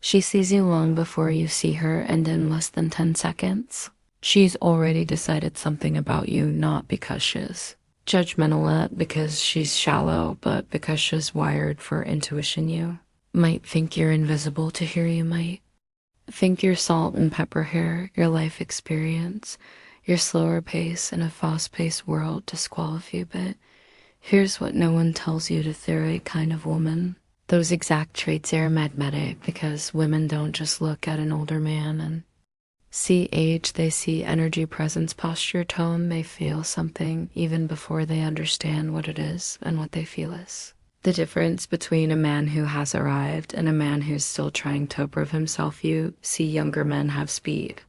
She sees you long before you see her, and in less than 10 seconds, she's already decided something about you, not because she's judgmental, because she's shallow, but because she's wired for intuition. You might think you're invisible to her, you might think your salt and pepper hair, your life experience, your slower pace in a fast-paced world disqualify you, but here's what no one tells you to the right kind of woman. Those exact traits are magnetic because women don't just look at an older man and see age, they see energy, presence, posture, tone. They feel something even before they understand what it is, and what they feel is the difference between a man who has arrived and a man who's still trying to prove himself. You see younger men have speed.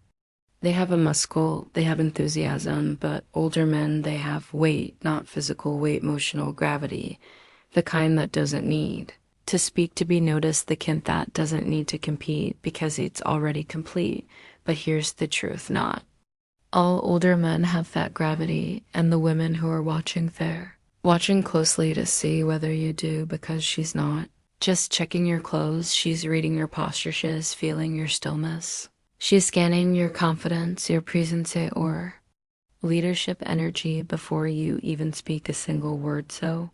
They have a muscle, they have enthusiasm, but older men, they have weight, not physical weight, emotional gravity, the kind that doesn't need to speak to be noticed, the kind that doesn't need to compete because it's already complete. But here's the truth, not all older men have that gravity, and the women who are watching there, watching closely to see whether you do, because she's not just checking your clothes, she's reading your posture, she's feeling your stillness. She's scanning your confidence, your presence, or leadership energy before you even speak a single word. So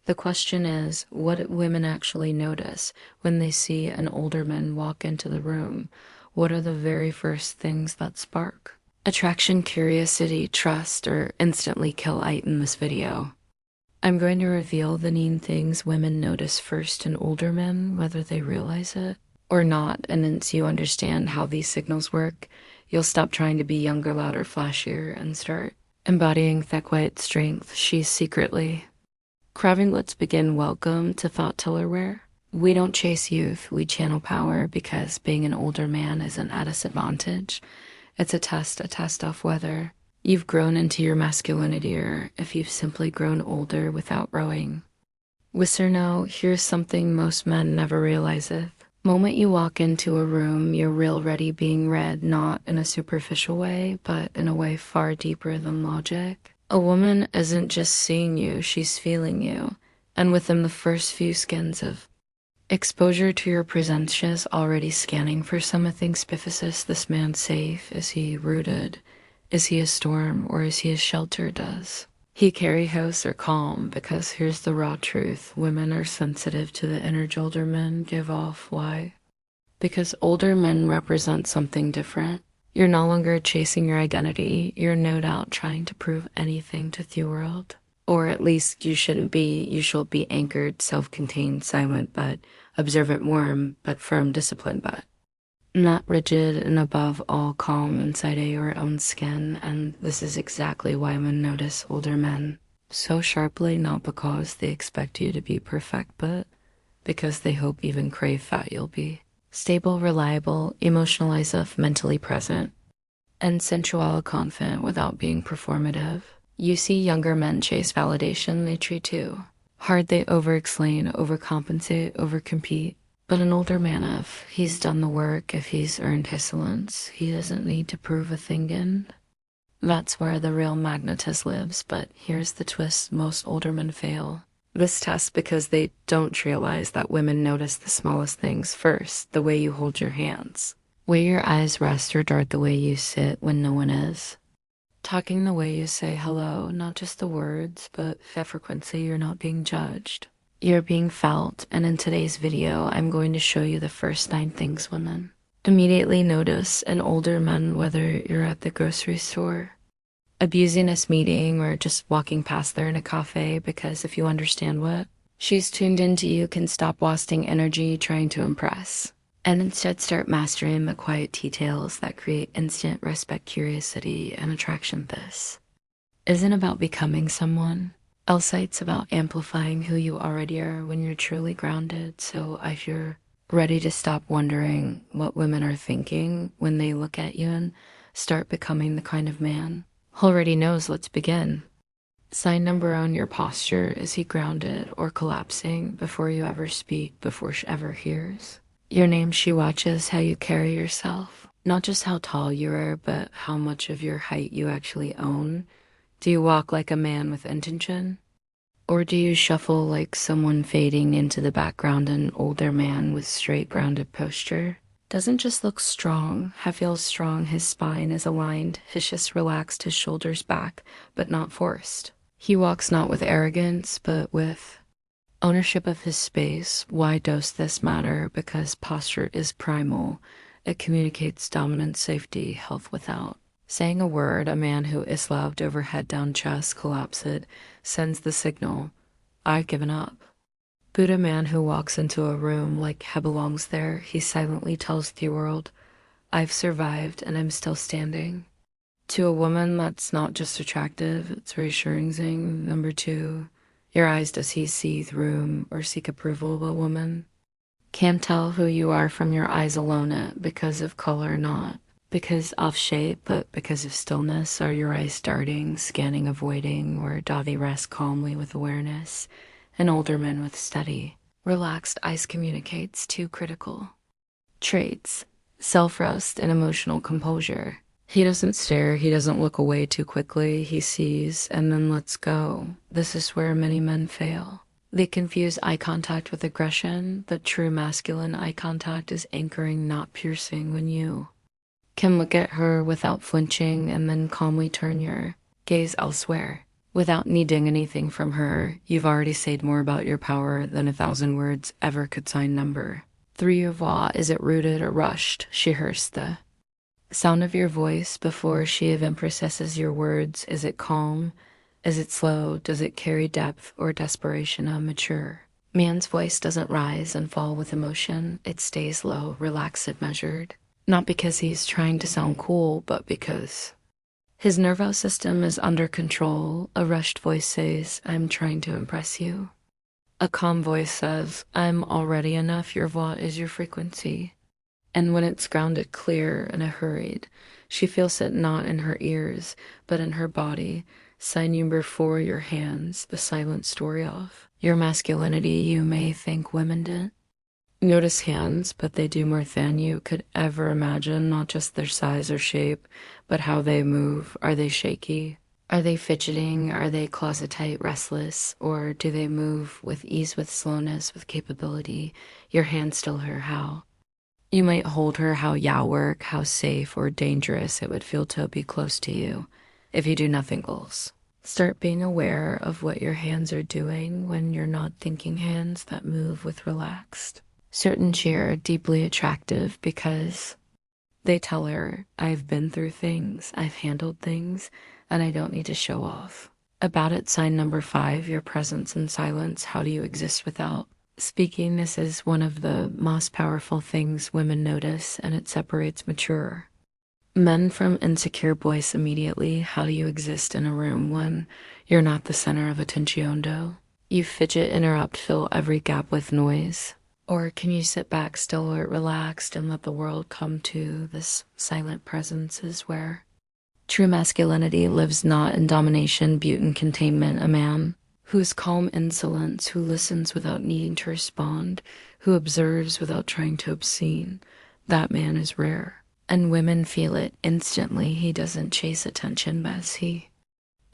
the question is, what do women actually notice when they see an older man walk into the room? What are the very first things that spark attraction, curiosity, trust, or instantly kill it in this video? I'm going to reveal the main things women notice first in older men, whether they realize it or not, and once you understand how these signals work, you'll stop trying to be younger, louder, flashier, and start embodying the quiet strength she's secretly craving. Let's begin. Welcome to Thought Tillerware. We don't chase youth, we channel power, because being an older man isn't at a disadvantage. It's a test of whether you've grown into your masculinity or if you've simply grown older without growing. Whisper now, here's something most men never realize. It moment you walk into a room, you're already being read, not in a superficial way, but in a way far deeper than logic. A woman isn't just seeing you, she's feeling you. And within the first few skins of exposure to your presence, she's already scanning for something specific. This man safe? Is he rooted? Is he a storm, or is he a shelter? Does he carry house or calm? Because here's the raw truth. Women are sensitive to the energy older men give off. Why? Because older men represent something different. You're no longer chasing your identity. You're no doubt trying to prove anything to the world. Or at least you shouldn't be. You should be anchored, self-contained, silent, but observant, warm, but firm, disciplined, but not rigid, and above all calm inside your own skin. And this is exactly why women notice older men so sharply, not because they expect you to be perfect, but because they hope, even crave, that you'll be stable, reliable, emotionalized, mentally present, and sensual, confident without being performative. You see younger men chase validation, they treat too hard, they over-explain, overcompensate, overcompete. But an older man, if he's done the work, if he's earned his excellence, he doesn't need to prove a thing, and that's where the real magnetism lives. But here's the twist, most older men fail this test because they don't realize that women notice the smallest things first. The way you hold your hands, where your eyes rest or dart, the way you sit when no one is talking, the way you say hello, not just the words, but the frequency. You're not being judged, you're being felt. And in today's video, I'm going to show you the first 9 things women immediately notice in older men, whether you're at the grocery store, a business meeting, or just walking past there in a cafe. Because if you understand what she's tuned into, you can stop wasting energy trying to impress, and instead start mastering the quiet details that create instant respect, curiosity, and attraction. This isn't about becoming someone else, it's about amplifying who you already are when you're truly grounded. So if you're ready to stop wondering what women are thinking when they look at you and start becoming the kind of man who already knows, let's begin. Sign number 1, your posture. Is he grounded or collapsing before you ever speak, before she ever hears your name? She watches how you carry yourself, not just how tall you are, but how much of your height you actually own. Do you walk like a man with intention, Or do you shuffle like someone fading into the background, an older man with straight, grounded posture? Doesn't just look strong, feels strong, his spine is aligned, his chest relaxed, his shoulders back, but not forced. He walks not with arrogance, but with ownership of his space. Why does this matter? Because posture is primal. It communicates dominance, safety, health without saying a word. A man who is loved over head down, chest collapsed, sends the signal, I've given up. Buddha man who walks into a room like he belongs there, he silently tells the world, I've survived and I'm still standing. To a woman, that's not just attractive, it's reassuring. Number two, your eyes, does he see through or seek approval of a woman? Can't tell who you are from your eyes alone, because of color, not because of shape, but because of stillness. Are your eyes darting, scanning, avoiding, or Davi rest calmly with awareness? An older man with steady, relaxed eyes communicates two critical traits: self-rest and emotional composure. He doesn't stare, he doesn't look away too quickly, he sees and then lets go. This is where many men fail. They confuse eye contact with aggression, but true masculine eye contact is anchoring, not piercing. When you can look at her without flinching and then calmly turn your gaze elsewhere without needing anything from her, you've already said more about your power than 1,000 words ever could sign number. 3 of awe, is it rooted or rushed? She hears the sound of your voice before she even processes your words. Is it calm? Is it slow? Does it carry depth or desperation? A mature man's voice doesn't rise and fall with emotion. It stays low, relaxed, and measured. Not because he's trying to sound cool, but because his nervous system is under control. A rushed voice says, I'm trying to impress you. A calm voice says, I'm already enough. Your voix is your frequency. And when it's grounded, clear, and hurried, she feels it not in her ears, but in her body. Sign number 4, your hands, the silent story of your masculinity you may think women did. Notice hands, but they do more than you could ever imagine, not just their size or shape, but how they move. Are they shaky? Are they fidgeting? Are they closet tight, restless? Or do they move with ease, with slowness, with capability? Your hands tell her how you might hold her, how ya work, how safe or dangerous it would feel to be close to you if you do nothing else. Start being aware of what your hands are doing when you're not thinking. Hands that move with relaxed certainty are deeply attractive because they tell her, I've been through things, I've handled things, and I don't need to show off. About it, sign number 5, your presence and silence. How do you exist without speaking? This is one of the most powerful things women notice, and it separates mature men from insecure boys immediately. How do you exist in a room when you're not the center of attention? You fidget, interrupt, fill every gap with noise. Or can you sit back still or relaxed and let the world come to this silent presence? Is where true masculinity lives, not in domination, but in containment. A man whose calm insolence, who listens without needing to respond, who observes without trying to obscene, that man is rare. And women feel it instantly. He doesn't chase attention, but as he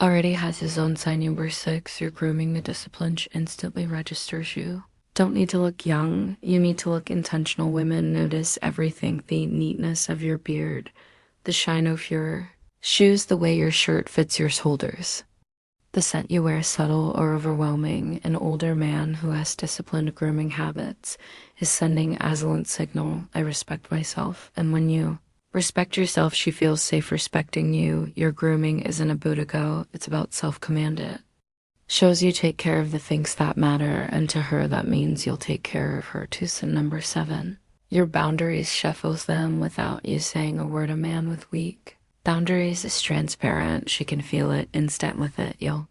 already has his own sign number 6, your grooming, the discipline instantly registers you. Don't need to look young, you need to look intentional. Women notice everything: the neatness of your beard, the shine of your shoes, the way your shirt fits your shoulders, the scent you wear, subtle or overwhelming. An older man who has disciplined grooming habits is sending excellent signal, I respect myself. And when you respect yourself, she feels safe respecting you. Your grooming isn't a Buddha, it's about self-commanded. Shows you take care of the things that matter, and to her that means you'll take care of her too. So number 7, your boundaries, shuffles them without you saying a word. A man with weak boundaries is transparent. She can feel it, instant with it. You'll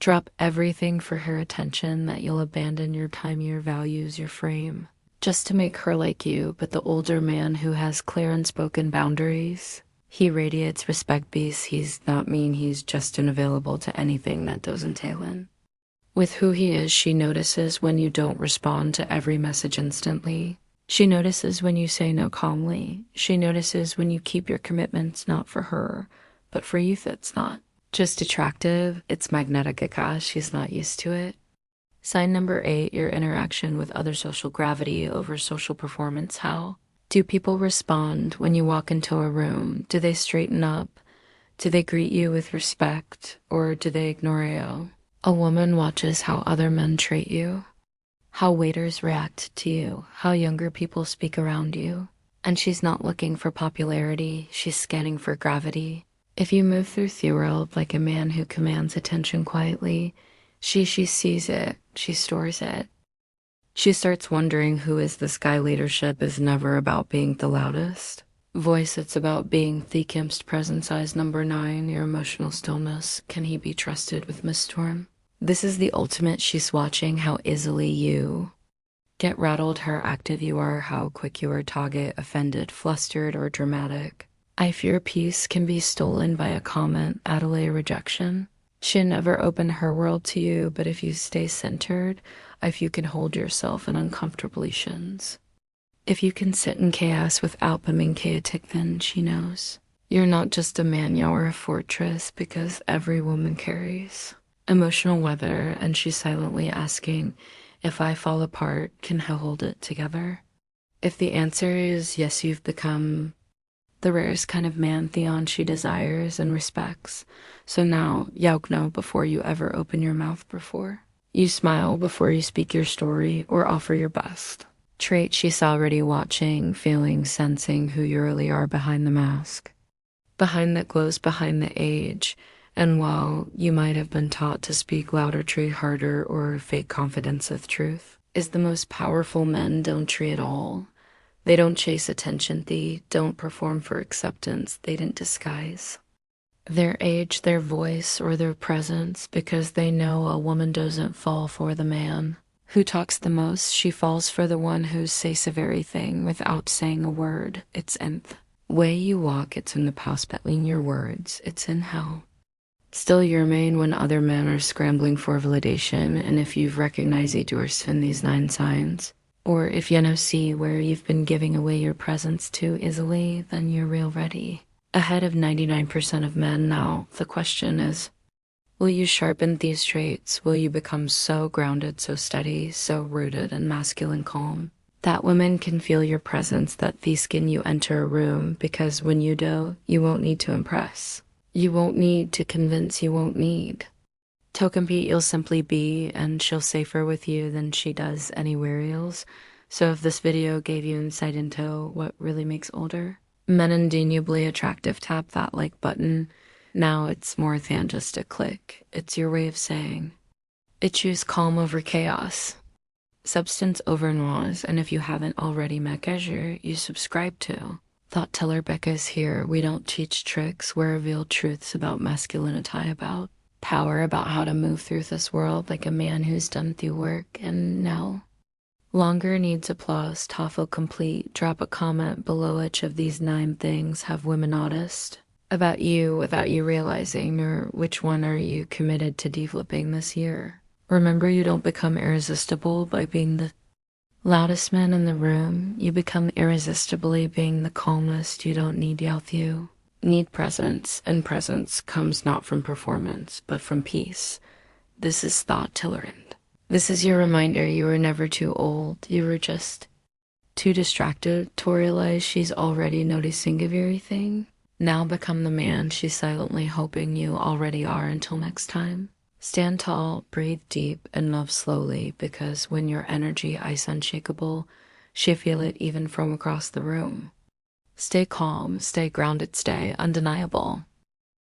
drop everything for her attention, that you'll abandon your time, your values, your frame, just to make her like you. But the older man who has clear unspoken boundaries, he radiates respect because he's not mean, he's just unavailable to anything that doesn't tail in with who he is. She notices when you don't respond to every message instantly. She notices when you say no calmly. She notices when you keep your commitments, not for her, but for you. That's not Just attractive. It's magnetic, Akash. She's not used to it. Sign number 8, your interaction with other social gravity over social performance. How do people respond when you walk into a room? Do they straighten up? Do they greet you with respect? Or do they ignore you? A woman watches how other men treat you, how waiters react to you, how younger people speak around you. And she's not looking for popularity, she's scanning for gravity. If you move through the world like a man who commands attention quietly, she sees it, she stores it. She starts wondering who is this guy. Leadership is never about being the loudest voice, it's about being the camp's presence. Size number 9, your emotional stillness. Can he be trusted with Miss Storm? This is the ultimate. She's watching how easily you get rattled, how active you are, how quick you are to get offended, flustered, or dramatic. I fear peace can be stolen by a comment, Adelaide rejection. She'll never open her world to you, but if you stay centered, if you can hold yourself in uncomfortable shins, if you can sit in chaos without becoming chaotic, then she knows. You're not just a man, you're a fortress, because every woman carries emotional weather, and she's silently asking, if I fall apart, can I hold it together? If the answer is yes, you've become the rarest kind of man Theon she desires and respects. So now, know before you ever open your mouth before. You smile before you speak your story or offer your best. Trait she's already watching, feeling, sensing who you really are behind the mask. Behind that glows behind the age. And while you might have been taught to speak louder, treat harder, or fake confidence with truth, is the most powerful men don't treat at all. They don't chase attention, they don't perform for acceptance, they didn't disguise their age, their voice, or their presence, because they know a woman doesn't fall for the man who talks the most. She falls for the one who says the very thing without saying a word. It's in the way you walk, it's in the past between your words, it's in how still you remain when other men are scrambling for validation. And if you've recognized each in these 9 signs, or if you see where you've been giving away your presence too easily, then you're real ready. Ahead of 99% of men now, the question is, will you sharpen these traits? Will you become so grounded, so steady, so rooted and masculine calm, that women can feel your presence, that the skin you enter a room, because when you do, you won't need to impress. You won't need to convince, you won't need to compete, you'll simply be, and she'll safer with you than she does anywhere else. So if this video gave you insight into what really makes older men undeniably attractive, tap that like button. Now it's more than just a click. It's your way of saying, I choose calm over chaos, substance over noise, and if you haven't already met Azure, you subscribe to. Thought Teller Becca's here. We don't teach tricks, we reveal truths about masculinity, about power, about how to move through this world like a man who's done the work. And no longer needs applause. TOEFL complete. Drop a comment below each of these 9 things have women noticed about you without you realizing, or which one are you committed to developing this year? Remember, you don't become irresistible by being the loudest man in the room. You become irresistibly being the calmest. You don't need youth, you need presence, and presence comes not from performance, but from peace. This is thought tolerant. This is your reminder you were never too old. You were just too distracted to realize she's already noticing everything. Now become the man she's silently hoping you already are. Until next time, stand tall, breathe deep, and love slowly, because when your energy is unshakable, she feel it even from across the room. Stay calm, stay grounded, stay undeniable.